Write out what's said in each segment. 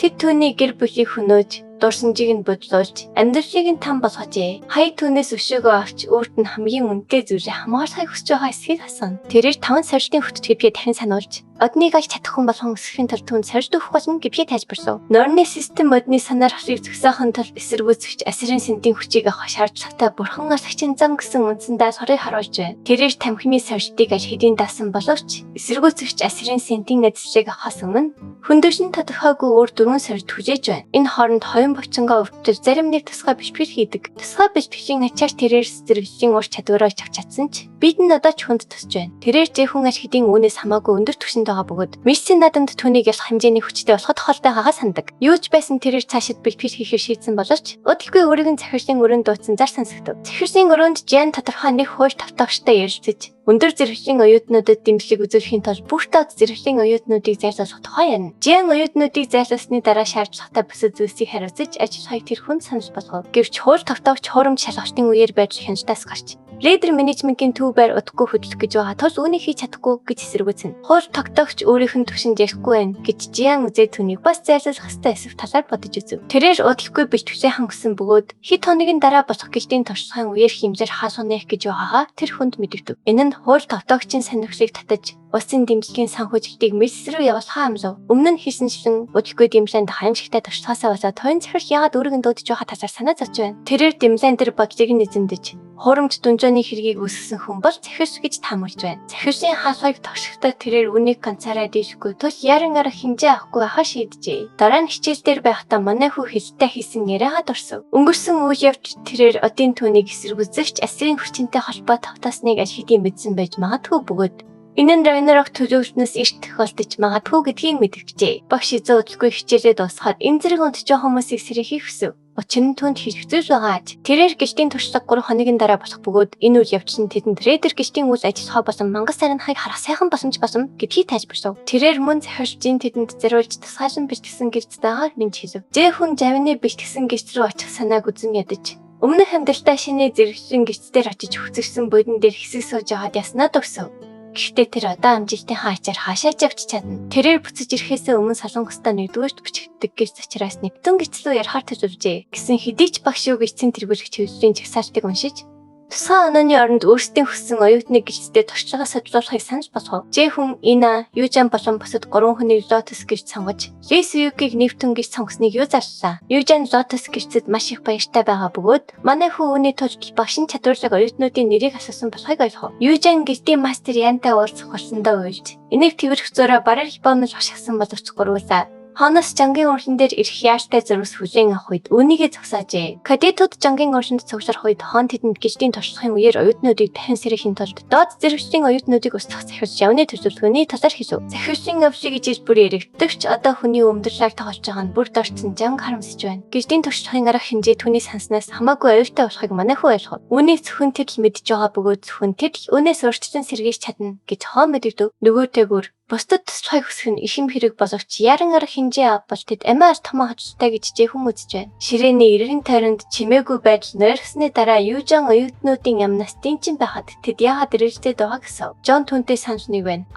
Тэд түүний гэр бүлийг хөнөөж дурсамжийг нь бодлуулж амьдралыг нь там болгожээ. Хаяг түүнээс өшөөгөө авч өөрт нь хамгийн үнэтэй зүйлээ хамгаалахыг хүсэж байгаа эсхийг асууна. Тэрээр 5 сорилтын хөтөлбөрийг дахин сануулж одныг аль чадах хүн болгон өсөхийн тулд түүнд сорилт өгөх болно гэвч тайлбарлав. Норны систем модны санаар хасыг зөксөхийн тулд эсэргүүцэгч асрын сэнтийн хүчийг авах шаардлагатай бурхан асагчийн зам гэсэн үндсэндээ сорыг харуулж байна. Тэрээр тамхины сорилтыг аль хэдийн даасан боловч эсэргүүцэгч асрын сэнтийн эзэслийг авахаас өмнө хүндөвшин тодорхойгүй өөр 4 сорилт хүлээж байна. Энэ хооронд бочонгоо өвтөр зарим нэг тусгай бишбэр хийдэг. Тусгай бишбэрийн ачаар тэрээр зэрэглэлийн ур чадвараа авч чадсан ч бид нь одоо ч хүнд тусж байна. Тэрээр зэхүүн аж хэдийн үүнээс хамаагүй өндөр түвшинд байгаа бөгөөд Мессийн наадамд түүнийг ялах хэмжээний хүчтэй болох тохиолдол хагаа сандаг. Юу ч байсан тэрээр цаашид бишбэр хийхээр шийдсэн боловч өдөлгүй өөрийг нь захирлын өрөөнд дуудсан зар сонсогдов. Захирлын өрөөнд Жан тодорхой нэг хууль тавтаагчтай ярилцаж өндөр зэрэглэлийн оюутнуудад дэмжлэг үзүүлэхийн тулд бүртээ зэрэглэлийн оюутнуудыг зайлуулах тухай ярина. Жан оюутнуудыг зайлуулсны дараа шаардлагатай бусад зүйлсийг хариуцаж ажиллахыг тэр хүн санал болгов. Гэвч хууль тогтоогч хуурамч шалгалтын үеэр байж хяналтаас гарч лидер менежментийн төв байр удахгүй хөдлөх гэж байгаа тул үүнийг хийж чадахгүй гэж эсэргүүцэн. Хууль тогтоогч өөрийнх нь түвшинд ярихгүй байна гэж Жиан үзээд түүнийг бас зайлуулах ёстой эсрэг талаар бодож үзв. Тэрээр удахгүй бэлтгэвчээ хангасан бөгөөд хэд хоногийн дараа босох гэлтийн туршлагын үеэр хэмжээр хаасуунах гэж байгаагаа тэр хүнд мэдэгдэв. Энэ нь хууль тогтоогчийн сонирхлыг татаж улсын дэмжлэгийн санхүүжилтийг мэс рүү явуулахаа амлав. Өмнө нь хийсэнчлэн удахгүй дэмжлэнд харамжигтай туршлагаасаа болоод тойн захирал яагаад өөрийн дуудаж байгаа талаар санаа зовж байна. Тэрээр дэмжлэн дээр бодлыг нь эзэмдэж хуурамч дүнжээний хэргийг үүсгэсэн хүн бол захирал гэж таамаглаж байна. Захирлын хаалгыг тогшихтой тэрээр үнийг ганцаараа дийшгүй тул яран арга хэмжээ авахгүй хаа шийджээ. Дараа нь хичээл дээр байхдаа манай хүү хэлтэй хийсэн яриагаа дурсав. Өнгөрсөн үйл явц тэрээр одын түүнийг эсэргүүцэгч асрын хүчинтэй холбоо тавтаасныг аль хэдийн мэдсэн байж магадгүй бөгөөд энэ нь Райнерог төлөвлснөөс эрт тохиолдож магадгүй гэдгийг мэдгэжээ. Багш эзэн удалгүй хичээлээ дуусгаад энэ зэрэг унтж хүмүүсийг сэрхийх хүсв. Учир нь түнд хэрэгцээж байгаа аж. Тэрээр гэлтийн туршлага 3 хоногийн дараа болох бөгөөд энэ үйл явц нь тэдэнд трейдер гэлтийн үйл ажиллагаа болон мангас сарнахыг харах сайхан боломж болсон гэдгийг тайлбарлав. Тэрээр мөн захирлын тэдэнд зориулж тусгайлан бэлтгэсэн гэрцтэйгээр нэмж хэлв. Зэхүн жавны бэлтгэсэн гэрц рүү очих санааг үзэн ядаж өмнөх амьдралдаа шинэ зэрэглэлийн гэрцээр очиж хүсэрсэн бодин дээр хэсэг сууж байгаад яснаа дурсав. Гэхдээ тэр одоо амжилтын хаачаар хаашаа явж чадна. Тэрээр буцаж ирэхээс өмнө солонгостоо нэгдүгээрт бичигддэг гэж зачраас нэгтэн гэрчлөө ярахаар төжөвжээ. Гэсэн хэдий ч багш юу гэжсэн тэргүүлэх чиглэлийн жагсаалтыг уншиж тусгай онооны оронд өөрсдийн хүссэн оюутны гэрчтэй туршлагаа садлуулахыг санаж болгов. Жэхүн Ина, Южан болон бусад 3 хүнийг Lotus гэж сонгож, Лисюкийг Нептун гэж сонгосныг юу зарлаа. Южан Lotus гэрчэд маш их баяртай байгаа бөгөөд манай хүү үүний тулд багшин чадварлаг оюутнуудын нэрийг асуусан болохыг ойлгов. Южан гэртийн мастер Янтай уулзах болсондоо уйлж, энийг тэрвэрх зөөрөө бараар бонож ашигласан боловч гурвуулаа. Хонос жангийн уршин дээр ирэх яартай зурвас хүлээн авах үед үүнийгээ зогсаажээ. Кадетууд жангийн уршинд цугларах үед хон тэдэнд гэлтийн туршлагын үеэр оюутнуудыг дахин сэрээхийн тулд доод зэрэгчлийн оюутнуудыг устгах захирал явны төлөвлөгөөний талаар хэлв. Захирлын явшиг гэж бүр яригдвч одоо хүний өмдөрлөөр тоглож байгаа нь бүр дорцсон жанг харамсаж байна. Гэлтийн туршлагын арга хэмжээ түүний санснаас хамаагүй аюултай болохыг манай хүү ойлгов. Үүнийг зөвхөн тэр л мэдж байгаа бөгөөд зөвхөн тэр л үүнээс өөрчлөн сэргийж чадна гэж хоо мэдэгдэв. Нөгөөтэйгүр бусдад туслахыг хүсэх нь их юм хэрэг боловч яран арга хэмжээ авбал тэд амиа томоо хоцтой гэж жийхэн үзэж байна. Ширээний эргэн тойронд чимээгүй байдал нойрсны дараа Южан оюутнуудын амнаас дэнчин байхад тэд яагаад ирэлцээд байгаа гэсэн. Жон түнтэй санаж нэг байна.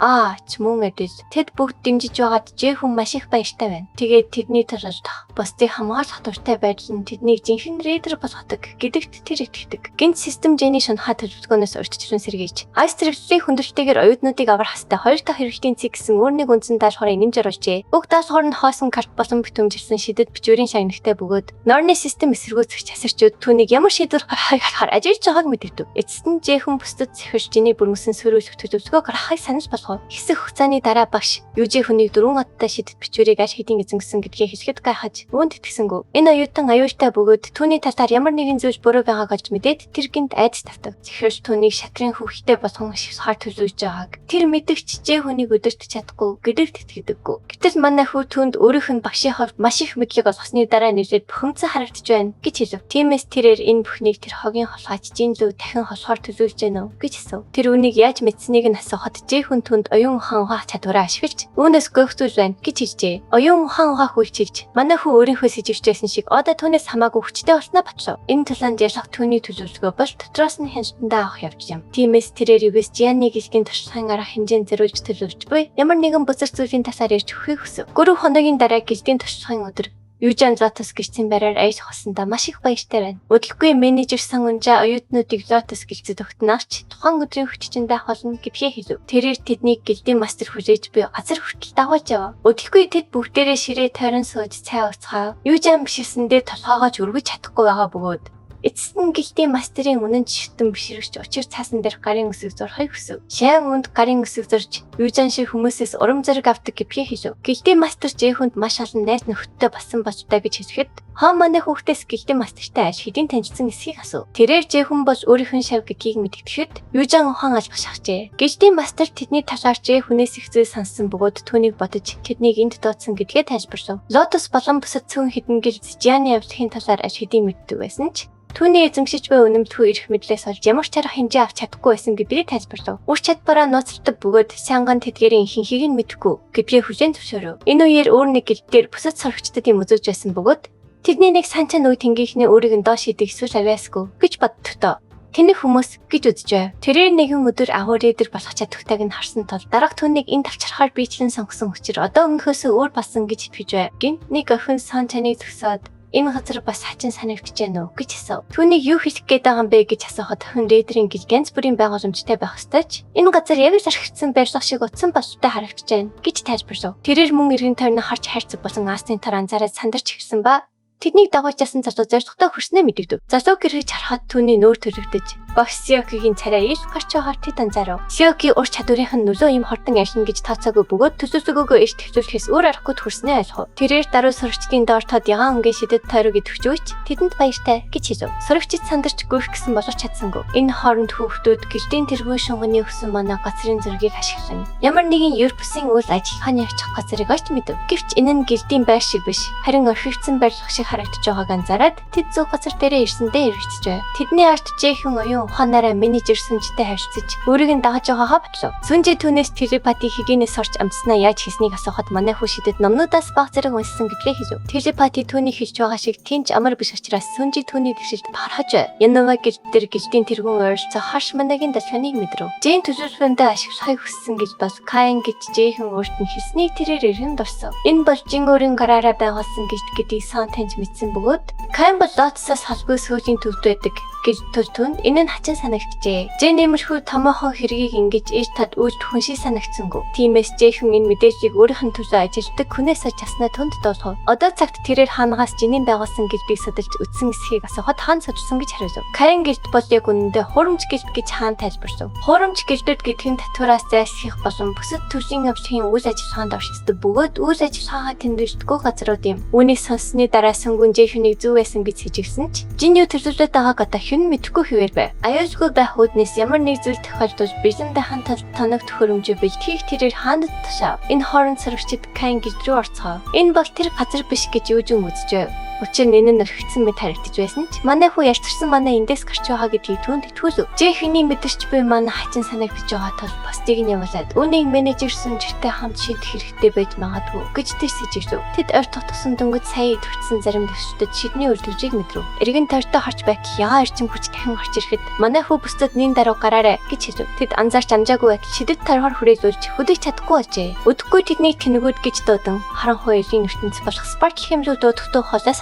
Ч мөн эдэл. Тэд бүгд дэмжиж байгаад жийхэн маш их баяртай байна. Тэгээд тэдний талд бусдыг хамгаалах дуртай байдал нь тэднийг жинхэнэ рейдер болгодог гэдэгт тэр итгэдэг. Гинт систем Жэний шунхаа төлөвлөгөөнөөс урьдчилан сэргийж айс тэрвэлийн хүндрэлтэйгээр оюутнуудыг аврах хэвээр 2 дахь хэрэгтийн гэсэн өөрний үндсэн даашгорыг нэмж оруулжээ. Уг даашгор нь хоосон карт болон бүтэмжилсэн шидэд бичвэрийн шагнагтай бөгөөд Норны систем эсэргүүцэгч асарчуд түүнийг ямар шийдвэр гаргахаар ажиллаж байгааг мэдэгдэв. Эцэст нь Жэхэн бусдад захирчдын бүрмөсөн сөрүүлэх төлөвлөгөө гаргахыг санаж болгов. Хэсэг хугацааны дараа багш Южи хүнийг 4 оттой шидэд бичвэрийг аль хэдийн эзэмсэн гэдгийг хэлэхэд гайхаж үүнд итгэсэнгүү. Энэ оюутан аюултай бөгөөд түүний талаар ямар нэгэн зүйл буруу байгааг олж мэдээд тэр гинт айдас тавтав. Захирч түүнийг шатрын хөвгтэй болгон шивсгаар төлөвлөж байгааг тэр мэдэгч Жэхүнийг өдөрт чадахгүй гэдэгт итгэдэггүй. Гэтэл манай хүү түнд өөрийнх нь багшийн хувьд маш их мэдлэг олгосны дараа нэлээд бухимдсан харагдаж байна гэж хэлв. Тиймээс тэрээр энэ бүхнийг тэр хогийн холгаач жин лүү дахин холхоор төлөвлөж байна уу гэж асуув. Тэр үнийг яаж мэдсэнийг нь асуухад Жэхэн түнд оюун ухаан угаах чадвараа ашиглаж үүнээс гойхцуулж байна гэж хэлжээ. Оюун ухаан угаах үйлчилж манай хүү өөрийнхөө сэжигчсэн шиг одоо түүнээс хамаагүй хүчтэй болсноо батлав. Энэ талаанд ялах түүний төлөвлөгөө бол дотроос нь хяналтандаа авах явж юм. Тиймээс тэрээр югээс Жианы гэлгийн туршлагын арга хэмжээнд зориулж төлөвлөж буй удалгүй ямар нэгэн бузар зүйлийн тасаар ирж өгөхийг хүсв. 3 хоногийн дараа гэлтийн туршлагын өдөр Южан Златус гисцэн бараар аяж хосондоо маш их баяртай байна. Удалгүй менежер Сан Унжа оюутнуудыг Златус гэлцэд өгтнөөч тухайн өдрийн хүчтэнд байх болно гэдгээ хэлв. Тэрээр тэднийг гэлтийн мастер хүлээж буй газар хүртэл дагуулж явав. Удалгүй тэд бүгдээрээ ширээ тойрон сууж цай ууцгаав. Южан бишсэндээ толгоогоо өргөж чадахгүй байгаа бөгөөд эцэст нь гэлтийн мастерын үнэн шитэн бишрэгч учир цаасан дээр гарын өсөг зурхыг хүсв. Шаян үнд гарын өсөг зурж Южан шиг хүмүүсээс урам зориг авдаг гэвхээ хэлв. Гэлтийн мастер Жэхүнд маш олон найз нөхдөдтэй басан бочтой гэж хэлэхэд хаа манай хүүхдээс гэлтийн мастертай аж хэдийн танилцсан эсхийг асуув. Тэрээр Жэхүн бож өөрийнх нь шав гэдгийг мэдгэхэд Южан ухаан албах шахжээ. Гэлтийн мастер тэдний талаар Жэхүнээс их зүйл сонссон бөгөөд түүнийг бодож тэднийг энд дуудсан гэдгээ тайлбарлав. Лотос болон бусад цөөн хідэн гэр Зижианы явдлын талаар аж хэдийн мэддэг байсан ч түүний эзэмшиж буй үнэмтгүү ирэх мэдлээс олж ямар ч арга хэмжээ авч чадахгүй байсан гэдгийг тайлбарлав. Үр чадвараа нууцлдаг бөгөөд Сянган тэдгэрийн ихэнхийг нь мэдэхгүй гэдгийг хүлээн зөвшөөрөв. Энэ үеэр өөр нэг гэлтээр бусад сурагчдад юм үзүүлж байсан бөгөөд тэдний нэг санчаа нүг тэнгийнхний өөрийг нь доош идэх эсвэл авиасгүй гэж боддогтой. Тэнэг хүмүүс гэж үзжээ. Тэрээр нэгэн өдөр агуур эдэр болох чадвартайг нь харсан тул дарга түүнийг энэ талчрахаар бичлэн сонгосон учраас одоо өнгөөсөө өөр болсон гэж итгэж байв. Гин нэг охин сан таныг төгсөөд энэ газар бас хачин санагдаж байна уу гэж асуув. Түүнийг юу хийх гээд байгаа юм бэ гэж асуухад охин рейдерийн гэл ганц бүрийн байгууламжтай байх ёстой ч энэ газар яг л зархигдсан байрлах шиг утсан болтой харагдаж байна гэж тайлбарлав. Тэрээр мөн эргэн тойрны харж хайрцаг болсон Астын тар анзаараад сандарч ирсэн ба тэднийг дагуулж ясан залуу зоригтой хүрснээ мэдэгдэв. Залуу гэрэж харахад түүний нүүр төрөгдөж багш Сиокигийн царай ил гарч байгааг тэд анзаарав. Сиоки ур чадварынх нь нөлөө юм хортон архин гэж тооцоогүй бөгөөд төсөөсөгөөгөө иш төвлөрөхөөс өөр аргагүй хүрснээ ойлгов. Тэрээр даруй сурагчдын доор тод ягаан өнгө шидэд тойрог идэвч үйч тэдэнд баяртай гэж хэлв. Сурагчид сандарч гүрх гэсэн боловч чадсангүй. Энэ хооронд хүүхдүүд гэлтийн тэргүй шунганы өсөн манай газрын зургийг ашиглан ямар нэгэн Европсын үйл ажиллагааны очих газрыг олж мэдэв. Гэвч энэ нь гэлтийн байр шиг биш, харин орхигдсан байрлах шиг харагдаж байгааг анзаараад тэд зөв газар дээрээ ирсэндээ эргэжжээ. Тэдний арт Жэхэн оюун ухаанаараа менежер Сүнжтэй харилцаж өөрийг нь дагаж байгаагаа бодлоо. Сүнжи түүнээс телепати хигийнээс орч амтснаа яаж хийснийг асуухад манай хүү шидэд номнуудаас баг зэрэг уншсан гэдгээ хэлв. Телепати түүний хэлж байгаа шиг тэнч амар биш учраас Сүнжи түүний тэгшилд бахархаж Янова гэлтэр гэлтийн тэргүүн ойролцоо харш манагийн далханыг мэдрэв. Жин төсөлбөндөө ашиглахыг хүссэн гэж бас Каин гэж Жэхэн өөрт нь хэлснийг тэрээр эргэн дурсав. Энэ бол Жингөрийн гараараа байгуулсан гэдгийг сан таньж мэдсэн бөгөөд Каин бол Лотосоос холбоо сүүлийн төвд байдаг гэж түнд энэ нь хачин санагджээ. Жэн нэмэрхүү томоохон хэргийг ингэж ээж тад үйлдэх хүн шиг санагдсангүй. Тиймээс Жэхэн энэ мэдээллийг өөрийнх нь төлөө ажилтдаг хүнээс часнаа түнд дуулгав. Одоо цагт тэрээр хаанаас жинийн байгуулсан гэлтийг судалж үтсэн эсхийг асуухад хаан содсон гэж хариулв. Каин гэлт бол яг үнэндээ хурамч гэлт гэж хаан тайлбарлав. Хурамч гэлтүүд гэдэг нь татвараас зайлсхийх болон бусад төрлийн явдлын үйл ажиллагаанд оршдог бөгөөд үйл ажиллагаагаа тэмдэглэдэггүй газрууд юм. Үүнийг сонссны дараа Сүнгүн Жэхүнийг зөв байсан гэж сэжигсэн ч жин юу төрлөлөд байгааг одоо хэн мэдэхгүй хэвээр байв. Аюулгүй байх үүднээс ямар нэг зүйл тохиолдож бэлэндээ хан тоног төхөөрөмжөө бэлтгэх тэрээр хаанд тушаав. Энэ хооронд сурагчид Каин гэлт рүү орцгоо. Энэ бол тэр газар биш гэж юужин үзжээ. Учир нь энэ нь орхигдсан мэт харагдаж байсан ч манай хүү ярьцсан манай эндээс гарч байгаа гэдгийг түүнд итгүүлв. Жэхний мэдэрч буй манай хачин санагдаж байгаа тул постыг нь явуулаад үүнийг менежер Сүнжтэй хамт шийдэх хэрэгтэй байж магадгүй гэж тэр сэжигдэв. Тэд ойр тогтсон дөнгөж сая идэвхсэн зарим төсөлтөд шидний үйлдвэрийг мэдрв. Эргэн тойртой харж байх яга эрчим хүч дахин гарч ирэхэд манай хүү бүсдад нин даруй гараарэ гэж хэлв. Тэд анзаарч амжаагүй байтал шидэд таргаар хүрээлүүлж хөдөөж чадахгүй болжээ. Өдөггүй тэднийг тэнэгүүд гэж дуудан харанхуй элийн ертөнц болох Spark хэмжүү дуудахтуу холоо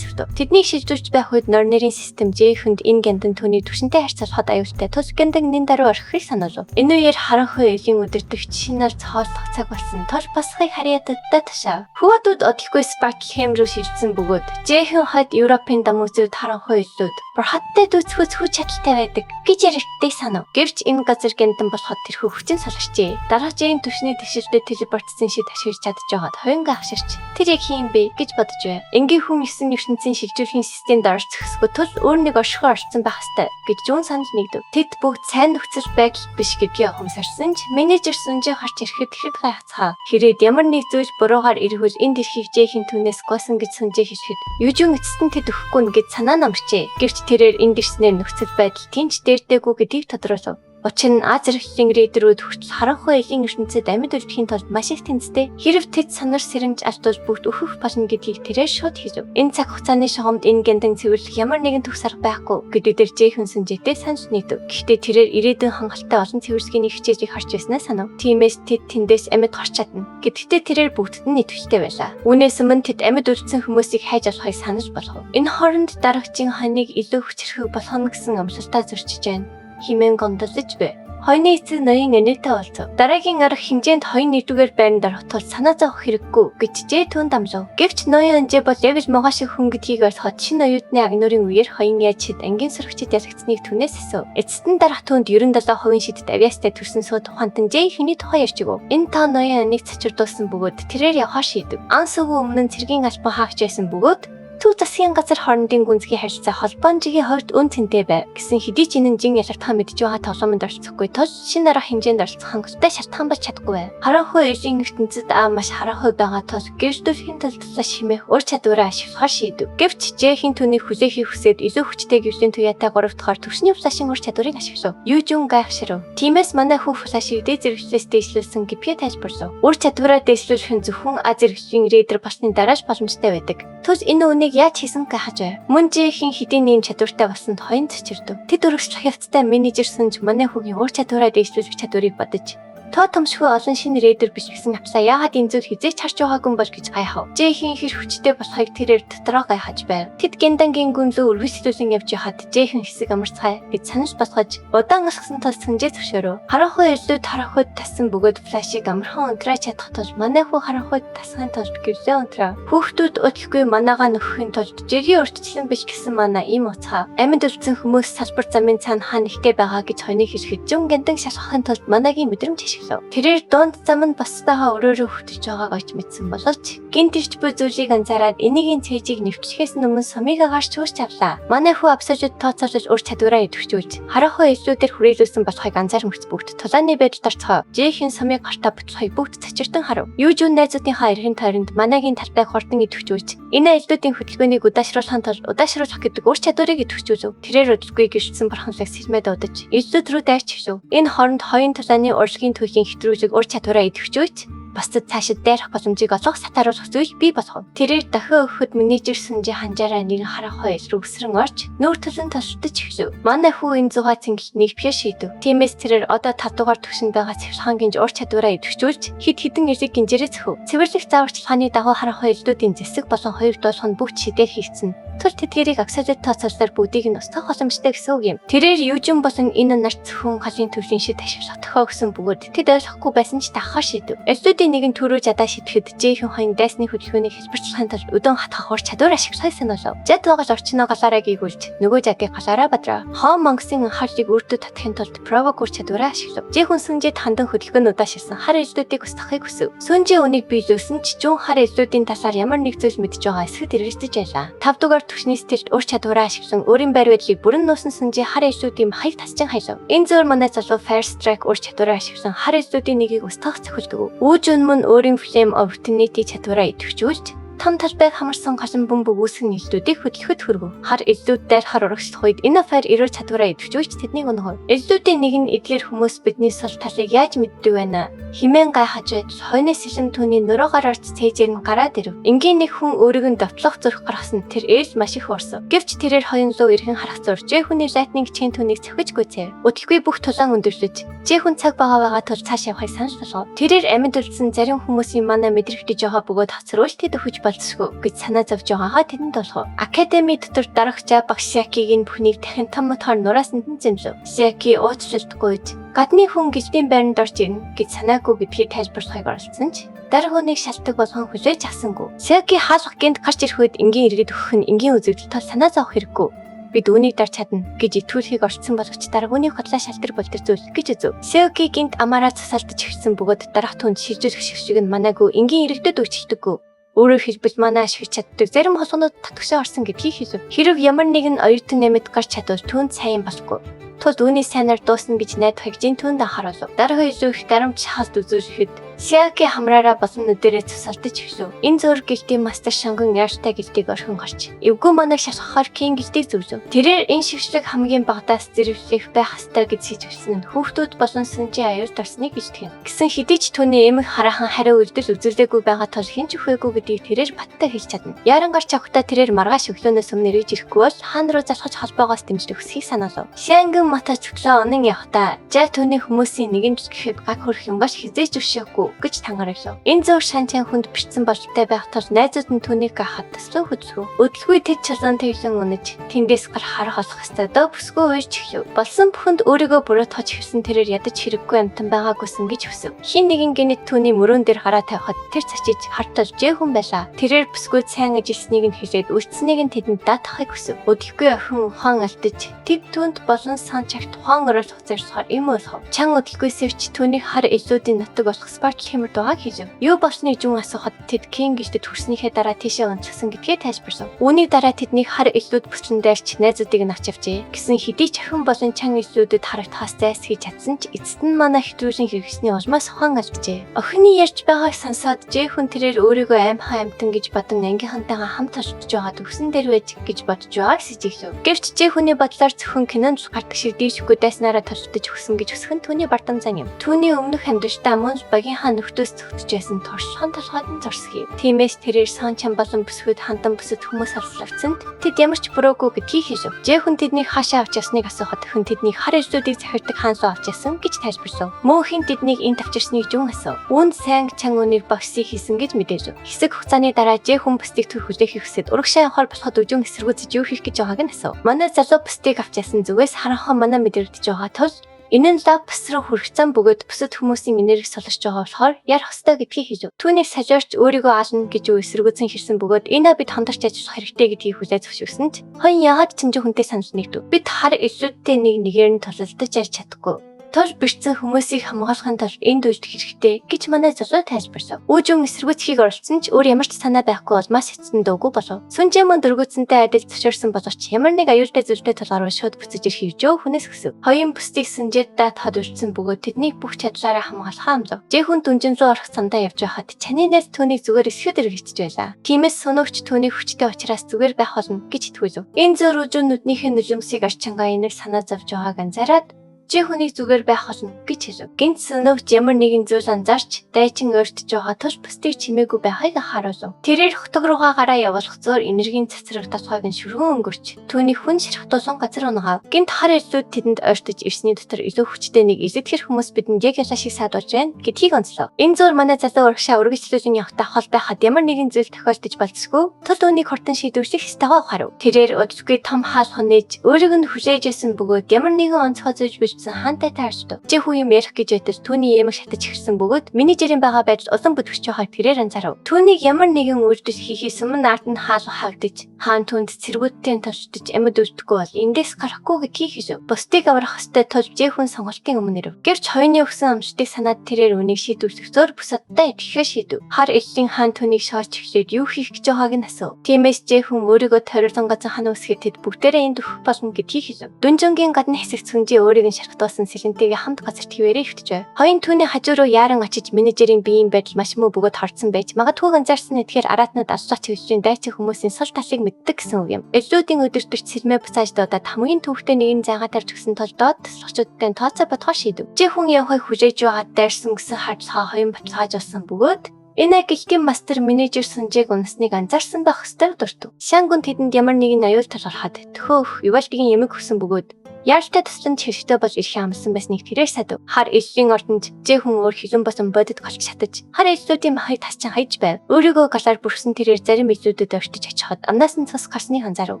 Тэднийг шилжүүлж байх үед Норнерийн систем Жэхэнд энэ гяндан түүний түвшинтэй харьц залхад аюултай тус гяндаг нин даруй орхихыг сануулв. Энэ үеэр харанхуй элийн өдөртөгч шинээр цохоолдох цаг болсон тул басхыг харьяатадтай тушаав. Хүүхдүүд одохгүй Spark хэм рүү шилжсэн бөгөөд Жэхэн хойд Европын дамжууд харанхуй элүүд бурхадтай дүүцхүүц хүч чадалтай байдаг гэж яригддаг санав. Гэвч энэ газар гяндан болоход тэрхүү хүчин солирчээ. Дараагийн түвшний тэгшилтэд телепортсын шид ашиглаж чадж байгаад хойнга агширч тэр яг хийм бэ гэж бодож байв. Энгийн хүн 9 ертөнцийн шилжүүлэхийн системд орж зөксгөө тул өөр нэг оршихуй орцсон байх ёстой гэж зүүн санал нэгдэв. Тэд бүгд сайн нөхцөл байдал биш гэдгийг ухамсарсан ч менежер Сүнжээ харж ирэхэд ихэд гайхацгаа. Хэрээд ямар нэг зүйл буруугаар ирвэл энэ дэлхийг Жэхэн түүнээс госон гэж Сүнжээ хэлэхэд юужин эцэст нь тэд өгөхгүй нь гэж санаа намжчээ. Гэвч тэрээр энд ирснээр нөхцөл байдал тэнч дээрдэггүй гэдгийг тодруулв. Учир нь Аз зэрэгчлийн рейдерүүд хүртэл харанхуй элийн ертөнцид амьд үлдэхийн тулд маш их тэнцтэй. Хэрв тэд санар сэрэмж алдуулж бүгд өөхөх болно гэдгийг тэрээр шууд хэлв. Энэ цаг хугацааны шугамд энэ гэнтэн цэвэрлэх ямар нэгэн төгс арга байхгүй гэдэгтэр жийхэн сүнжээтэй санаж нийтэв. Гэхдээ тэрээр ирээдүйн хангалттай олон цэвэрлэгийн хичээлийг харж байснаа санав. Тиймээс тэд тэндээс амьд гарч чадна. Гэхдээ тэрээр бүгдд нь идэвхтэй байлаа. Үүнээс өмнө тэд амьд үлдсэн хүмүүсийг хайж авахыг санаж болгов. Энэ хооронд дарагчийн хоныг илүү хүчрэх болгоно гэсэн амлалтаа зөрчиж байна. Химэн гондолж бай. Хойны эцэг ноён энэтэй болцов. Дараагийн арга хэмжээнд хоёрын нэгдүгээр байранд орох тул санаа зовох хэрэггүй гэж жээ түн дамжав. Гэвч ноён анжээ бол яг л могоо шиг хүн гэдгийг ойлгоход шинэ оюутны агнуурын үеэр хоёрын яачид ангийн сурагчид ялагдсныг түнээс эсв. Эцэст нь дарах түнд 97% шидэт авиастай төрсөн суу тухайд нь жээ хүний тухай ярьчихв. Энэ та ноён аныг цачирдуулсан бөгөөд тэрээр явхаа шийдэв. Анс өвөө өмнө нь цэргийн албан хаагч байсан бөгөөд Төв засгийн газар хоорондын гүнзгий харилцаа холбоонжигийн хувьд үн цэнтэй байв гэсэн хэдий ч энэ жин ялгартаа мэдж байгаа тоглоомонд оролцохгүй тул шинэ арга хэмжээнд оролцох хангалттай шалтгаан болж чадахгүй байв. Харанхуй элийн ертөнцид маш харанхуй байгаа тул гэрчлэхийн талдлаа шимэх ур чадвараа ашиглахаар шийдэв. Гэвч жээхийн түүнийг хүлээхийг хүсээд илүү хүчтэй гэрлийн туяатай 3 дахь төвшний флашийн ур чадварыг ашиглав. Юужун гайхширв. Тиймээс манай хүн флашийг дээд зэрэглэлээс дээшлүүлсэн гэпээ тайлбарлав. Ур чадвараа дээшлүүлэх нь зөвхөн А зэрэглэлийн рейдер болсны дарааж боломжтой байдаг. Тус энэ үнийг яаж хийсэн гахаж бай. Мөн жихийн хэдийн нэм чадвартай болсонд хоёрын цочирдв. Тэд өргөжлөх хявцтай менежер сүнж манай хүүгийн ур чадвараа дээшлүүлэх чадварыг бодож тоо томшгүй олон шинэ рейдер биш гэсэн авсаа яагаад энэ зүйл хизээч харж байгаагүй бол гэж гайхав. Жихийн хэр хүчтэй болохыг тэрээр дотроо гайхаж байв. Тэд гэндангийн гүнзүү үргэлжлүүлэн явж хаад жихийн хэсэг амарцгай гэж санаж босгож удаан асгасан тул сүнжээ зөвшөөрөв. Харанхуй элдүүд харанхуйд тассан бөгөөд флашийг амархан унтраа чадах тул манай хүү харанхуйд тасгын тулд гэвлээ унтраа. Хүүхдүүд өдөлгүй манаага нөхөхийн тулд жигийн урьдчилан биш гэсэн манай ийм уцаа. Амьд үлдсэн хүмүүс салбар замын цаана хаан ихтэй байгаа гэж хойны хэрхэд зүүн гэндан шашхахын тулд манаагийн мэдрэмж тэрээр дунд зам нь бусдаагаа өрөөрөө хөтөж байгааг олж мэдсэн боловч гинт ирч буй зүйлийг анзаараад энийгийн цэжийг нэвчлэхээс өмнө сумыг агаарч чуурч авлаа. Манай хүү абсажид тооцоолж ур чадвараа идэвхжүүлж харанхуй эллүүдээр хүрээлүүлсэн болохыг анзаармагц бүгд тулааны байдалд орцгоо. Жихийн сумыг гартаа буцахыг бүгд цачирдан харав. Юужун найзуудынхаа эргэн тойронд манаагийн талбайг хурдан идэвхжүүлж энэ эллүүдийн хөдөлгөөнийг удаашруулахын тулд удаашруулах гэдэг ур чадварыг идэвхжүүлв. Тэрээр өдөлгүй гэрчсэн бурханлаг сэлмэд удаж эллүүд рүү дайрч хөвшөв. Энэ хооронд хоёрын тулааны урлагийн төлгийн хэтрүүлэг ур чадвараа идэвхжүүлж бусдад цаашид дайрах боломжийг олгох сатааруулах зүйл бий болгов. Тэрээр дахин өгөхөд менежер сүнжээ ханжаараа нэгэн харанхуй ил рүү өсрөн орж нүүр төлөнд тосолдож эхлэв. Манай хүү энэ зугаа цэнгэлтнийг бие шийдэв. Тиймээс тэрээр одоо 5 дугаар түвшинд байгаа цэвэрлэхан гинж ур чадвараа идэвхжүүлж хэд хэдэн эрлэг гинжээрээ цөхөв. Цэвэрлэх зааварчилгааны дагуу харанхуй элдүүдийн зэсэг болон хоёр дуулах нь бүгд шидээр хийгдсэн. Тул тэдгэрийг аксажид тооцоолсоор бүгдийг нь устгах боломжтой гэсэн үг юм. Тэрээр юужин болон энэ нарт зөвхөн халын төвшин шид ашиглах тохио гэсэн бөгөөд тэд ойлгохгүй байсан ч дахахаар шийдэв. Элдүүдийн нэгэн төрөө жадаа шидэхэд жихэн хоёрын дайсны хөдөлгөөнийг хэлбэрчлэхийн тулд өдөн хатгах ур чадвар ашиглахыг сануулав. Жад байгаа орчноо галаараа гүйгүүлж нөгөө жадыг галаараа бадраа. Хоо монгосын анхаарлыг үрдө татахын тулд провок ур чадвараа ашиглав. Жихэн сүнжэд хандан хөдөлгөөнүүд ашигласан хар элдүүдийг устгахыг хүсв. Сүнжээ үнийг биелүүлсэн ч зүүн хар элдүүдийн талаар ямар нэг зүйл мэдж байгаа эсэхд эргэлдэж байлаа. 5 дугаар түвшний стилд ур чадвараа ашиглан өөрийн байр байдлыг бүрэн нуусан сүнжээ хар элдүүдийн хаяг тасчин хаялав. Энэ зөвөр манай залуу First Strike ур чадвараа ашиглан хар элдүүдийн нэгийг устгах цохилдог. Үүжин мөн өөрийн Flame Opportunity чадвараа идэвхжүүлж том талбайг хамарсан галан бөмбөг үүсгэн элдүүдийг хөдөлгөхөд хүргэв. Хар элдүүд дайрахаар урагшлах үед энэ файр эрүүл чадвараа идэвхжүүлж тэднийг өнөхөв. Элдүүдийн нэг нь эдгээр хүмүүс бидний сул талыг яаж мэддэг байна? Химэн гайхаж байж хойны сэлэн түүний нөрөөгөр орж цээжээр нь гараад ирэв. Энгийн нэг хүн өөрийг нь довтлох зүрх гаргасан тэр ээлж маш их уурсав. Гэвч тэрээр хоёрын луу эргэн харах зурж хүний лайтнинг чин түүнийг цохиж гүйцээв. Өдөлгүй бүх тулаан өндөрлөж жихэн цаг байгаа тул цааш явахыг санал болгов. Тэрээр амьд үлдсэн зарим хүмүүсийн манай мэдрэгдэж байгаа бөгөөд хоцруулж тэд өгч болцсгүй гэж санаа зовж байгаагаа тэдэнд болгов. Академи дотор дарагчаа багш Сякигийн бүхнийг дахин том мотор нураасанд нь зэмлэв. Сяки уучлалтгүйж гадны хүн гэлтийн байранд орж ирнэ гэж санаагүй гэдгийг тайлбарлахыг оролцсон ч дарга хүнийг шалтгаан болгон хүлээж авсангүй. Сяки хаалгах гэнт гарч ирэхэд энгийн иргэд өгөх нь энгийн үзэгдэл тал санаа зовох хэрэггүй. Бид үүнийг дарж чадна гэж итгүүлэхийг орцсон боловч даргууны хотлоо шалтар болтер зүйл гэж үзв. Сяки гинт амаараа засаалтаж эхэлсэн бөгөөд дарах түнд шилжүүлэх шиг нь манаагүй энгийн иргэдэд өгчдөггүй. Өөрөөр хэлбэл манай ашиглаж чаддаг зарим холгонууд татгшаа орсон гэдгийг хэлв. Хэрв ямар нэгэн оюутан нэмэд гарч чадвал түүнд сайн болохгүй. Тул үүний сайнаар дуусна гэж найдах хэгжийн түүнд анхааруулв. Дараагийн илүү их дарамт шахалт үзүүлэхэд Сиаки хамраараа болсон нүдэрээ цусалдаж ирсэн. Энэ зөөр гэлтийн мастер шанган яартай гэлтийг орхин гарч эвгүй манаг шашхахаар Кин гэлтийг зөвлөв. Тэрээр энэ шившлэг хамгийн багадаас зэрэглэх байх ёстой гэж хэлсэн нь хүүхдүүд болон сүнжийн аюулд орсныг гэлтгэн. Гэсэн хэдий ч түүний эмэг хараахан хариу үйлдэл үзүүлээгүй байгаа тул хинч үхээгүй гэдгийг тэрээр баттай хэлж чадна. Яаран гарч авахдаа тэрээр маргааш өглөөнөөс өмнө ирж ирэхгүй бол хаан руу залхаж холбоогоос дэмжлэх хүсхийг санаалав. Сиангэн мата цоглоо онон явахдаа жаа түүний хүмүүсийн нэгэн гэхэд гаг хөрөх юм баш хизээж өшөөхгүй гэж тангаралав. Энэ зөөр шанчаан хүнд бичсэн бололтой байх тул найзууд нь түүнийг гахад таслуу хөдөлгөв. Өдөлгүй тэд чулуун тэглэн унаж тэндээс гар харах болох хэвээр дөө бүсгүй уйж эхлэв. Болсон бүхэнд өөрийгөө буруутгаж хэрсэн тэрээр ядаж хэрэггүй амтан байгаагүйсэн гэж хүсв. Хин нэгэн гинэт түүний мөрөн дээр хараа тавихад тэр цачиж хартал жээхэн байлаа. Тэрээр бүсгүй сайн ажилласнийг нь хэлээд үлдсэнийг нь тэдэнд даатахыг хүсв. Өдөлгүй охин ухаан алдаж тэд түүнд болон сан чагт ухаан орол хуцаарсахаар юм олхов. Чан өдөлгүйсэвч түүний хар илүүдийн нутаг болох Спарт хэмэр дугааг хийв. Юу болсныг зүүн асуухад тэд Кин гэлтэд хүрснийхээ дараа тийшээ онцгсон гэдгээ тайлбарлав. Үүний дараа тэдний хар илүүд бүслэн дээрч найзуудыг нь авч явжээ. Гэсэн хэдий ч охин болон чан илүүдэд харагдахаас зайлсхийж чадсан ч эцэст нь манай хэтрүүлэн хэрэгсний улмаас ухаан алджээ. Охины ярьж байгааг сонсоод Жэхүн тэрээр өөрийгөө аймхаа амтан гэж бодон ангийнхантайгаа хамт очиж байгаа төгсөн дээр байж гэж бодож байгааг сэжиглэв. Гэвч Жэхүний бодлоор зөвхөн кинонд гардаг шиг дийшгүй дайснараа толдож өгсөн гэж хүсхэн түүний бардам зан юм. Түүний өмнөх амьдралдаа мөн багийнхаа нөхдөөс зөвтөж байсан торшхон толгойд нь зорсгий. Тиймээс тэрээр Сончан болон бүсгүйд хандан бүсэд хүмүүс авсалцсанд тэд ямар ч буруугүй гэдгийг хэлв. Жэхүн тэднийг хаашаа авч ясныг асуухад охин тэднийг хар илүүдийг захирдаг хаансуу авч ясан гэж тайлбарлав. Мөнхийн тэднийг энд авчирсныг зүүн асуув. Үүнд сайн чан үнийг багсыг хийсэн гэж мэдээж. Хэсэг хугацааны дараа Жэхүн бүстийг төр хүлээхийг хүсээд урагшаа явахаар болоход өжөн эсэргүүцэж юу хийх гэж байгааг нь асуув. Манай залуу бүстийг авч ясан зүгээс харанхан манай мэдэрдэж байгаа тул энэ нь лав бүс рүү хүргэсэн бөгөөд бусад хүмүүсийн энерги солих байгаа болохоор ярих ёстой гэдгийг хэлв. Түүнийг сажаарч өөрийгөө аална гэж юу эсэргүүцэн хэлсэн бөгөөд энэ бид хамтарч ажиллах хэрэгтэй гэдгийг хүлээж зөвшөөрсөнд хойно яагаад ч хүнтэй санал нэгдэв. Бид хар илүүдтэй нэгээр нь тулалдаж ярьж чадахгүй. Тож бэрцэн хүмүүсийг хамгаалахын тулд энд үйлдэх хэрэгтэй гэж манай залуу тайлбарлав. Үүжин эсэргүүцхийг оролцсон ч өөр ямар ч санаа байхгүй бол маш эцэн дуугүй болов. Сүнжээмэн дөргөөцөнтэй адил зөвшөөрсөн боловч ямар нэг аюултай зүйлтэй тулгарвал шууд буцаж ирэх хөвжөө хүнээс хүсв. Хоёрын бүстийг сүнжээд даад хад үлдсэн бөгөөд тэднийг бүх чадлаараа хамгаалахаа амлав. Жэхүн дүнжин рүү орох цандаа явж байхад чаны найз түүнийг зүгээр эсгэд эргэлдэж байлаа. Тиймээс сүнөөгч түүнийг хүчтэй учраас зүгээр байх болно гэж итгүүлв. Энэ зөр үжин нүднийхээ нулимсыг арчангаа энийг санаа зовж байгааг анзаараад Жэхүнийг зүгээр байх болно гэж хэлв. Гинт сөнөөгч ямар нэгэн зүйл анзаарч дайчин ойртож байгаа тул бүстийг чимээгүй байхыг харуулв. Тэрээр хотог руугаа гараа явуулах зөөр энергийн цацраг татхайг нь шүргэн өнгөрч түүний хүн ширхтуулсан газар унгав. Гинт хар илүүд тэдэнд ойртож ирсний дотор илүү хүчтэй нэг илэдгэр хүмүүс бидэнд яг ялаа шиг саадуулж байна гэдгийг онцлов. Энэ зөөр манай залуу урагшаа үргэлжлүүлэн явахдаа хол байхад ямар нэгэн зүйл тохиолдож болцсгүй тул үүнийг хурдан шийдвэрлэх ёстойгоо ухаарав. Тэрээр өдөртгүй том хаалх нээж өөрийг нь хүлээжсэн бөгөөд ямар нэгэн онцгой зүйл хаантай таарчдаг. Жэхүү юм ярих гэж байтал түүний ямаг шатаж ирсэн бөгөөд менежерийн байгаа байдал улам бүдгч байгааг тэрээр анзаарав. Түүнийг ямар нэгэн үйлдэл хийхээс өмнө ард нь хаалга хаагдаж, хаан түнд цэргүүдтэй товчдож амьд үлдэхгүй бол эндээс гарахгүй гэдгийг хэлв. Бусдыг аврах хөстэй тул Жэхүүн сонголтын өмнө ирв. Гэвч хоёрын өгсөн амжилтыг санаад тэрээр үнийг шийдвэрлэх зөөр бусадтай идэхээ шийдэв. Хар эллийн хаан түүнийг шоолж эхлээд юу хийх гэж байгааг нь асуув. Тиймээс Жэхүүн өөрийгөө тойруулсан газар хана үсгээд тэд бүгдээрээ энд өрөх болно гэдгийг хэлв. Дүнжингийн гадны хэсэгт сүнжээ өөрийг нь шархтуулсан сэлэнтэйгээ хамт газарт хിവэрээ өвтөж байв. Хоёрын түүний хажуу руу яаран очиж менежерийн биеийн байдал маш муу бөгөөд хорцсон байж магадгүй анзаарсан эдгээр араатнууд аллах чиглэлийн дайчин хүмүүсийн сул талыг мэддэг гэсэн үг юм. Эллүүдийн өдөртөч сэрмээ буцааж дуудаад хамгийн түүхтэй нэгэн зайгаа тарж өгсөн тул доод таслагчдтай тооцоо бодгоо шийдэв. Жэхүүн явахыг хүлээж байгаад дайрсан гэсэн харилцаа хоёрын баталгааж болсон бөгөөд энэ гэлтийн мастер менежер сүнжээг унасныг анзаарсан байх ёстой дуртав. Шангун тэдэнд ямар нэгэн аюул талархад төхөөх Ювалдигийн ямиг хүсэн бөгөөд яаралтай тусланд хэрэгтэй болж ирэх амлсан байсныг тэрээр садв. Хар эллийн ордонд Жэхүн өөр хилэн босон бодит голч шатаж хар эллүүдийн махыг тасчин хайж байв. Өөрийгөө галаар бүрсэн тэрээр зарим эллүүдэд орчиж очиход амнаас нь цус гарсныг анзаарв.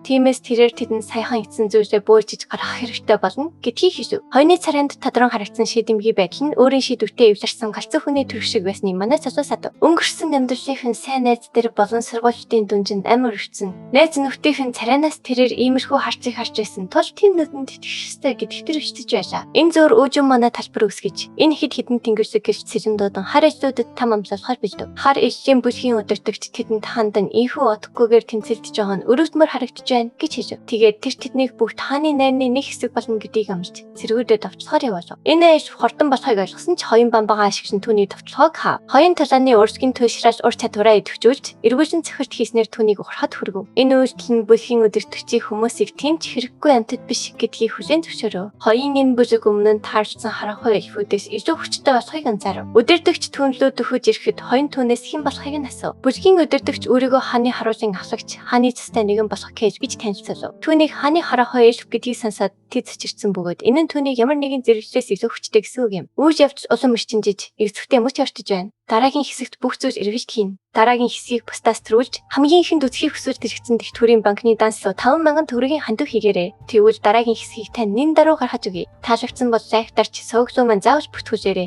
Тиймээс тэрээр тэдэнд саяхан эцсэн зүйлээ бөөлжиж гаргах хэрэгтэй болно гэдгийг хэлв. Хойны царайнд тодрон харагдсан шийдэмгий байдал нь өөрийн шийдвэртээ эвлэрсэн галзуу хүний төрөх шиг байсныг манай залуу садв. Өнгөрсөн амьдралын сайн найз дээр болон сургуулийн дүнжинд амар өрөвцөн. Найз нөхдийнхэн царайнаас тэрээр иймэрхүү харцыг харж байсан тул тийм нүдэнд хэвстэй гэд хэвтэрвчдэж байлаа. Энэ зөөр өөжөн манай талбар үсгэж энэ хэд хэдэн тэнгэрсэг гэрч сэжиндодон хар ижлүүдэд там амлуулахаар бэлдэв. Хар ижлийн бүлгийн удирдагч тэдэнд хандан ийхүү отохгүйгээр тэмцэлдэж байгаа нь өрөвдмөр харагдаж байна гэж хэлв. Тэгээд тэр тэднийг бүгд хааны найрны нэг хэсэг болно гэдгийг амлаж зэргүүдэд авчлахаар явуулав. Энэ ээж хурдан болохыг ойлгосон ч хоёрын бамбагаа ашиглан түүний товчлогоог хаав. Хоёрын талааны урсгийн туйшраас ур чадвараа идэвхжүүлж эргүүлсэн цохирт хийснээр түүнийг урахад хүргэв. Энэ үйлдэл нь бүлгийн удирдагчийн хүмүүсийг тийм ч хэрэггүй амьтад биш гэдгийг хүлээн зөвшөөрөв. Хоёрын энэ бүлэг өмнө нь таарсан харахгүй эльфүүдээс илүү хүчтэй болохыг анзаарав. Удирдагч түүнлөө дөхөж ирэхэд хоёрын түүнээс хэн болохыг нь асуув. Бүлгийн удирдагч өөрийгөө хааны харуулын асагч хааны цастай нэгэн болох Кейж гэж танилцуулав. Түүнийг хааны харахгүй эльф гэдгийг сонсоод тэд цочирсан бөгөөд энэ нь түүнийг ямар нэгэн зэрэглэлээс илүү хүчтэй гэсэн үг юм. Үүж явж улам эрчимжиж эвсвэтэй мөч орчиж байна. Дараагийн хэсэгт бүх зүйл эргэлж хийн. Дараагийн хэсгийг бусдаас төрүүлж хамгийн ихэнд үсгийг хүсвэр тэрэгцэн дэвтгүүрийн банкны данслуу 5,000 төгрөгийн хандив хийгээрэй. Тэгвэл дараагийн хэсгийг тань нэн даруй гаргаж өгье. Таалагдсан бол лайктарч сууглуу маань заавал бүртгүүлээрэй.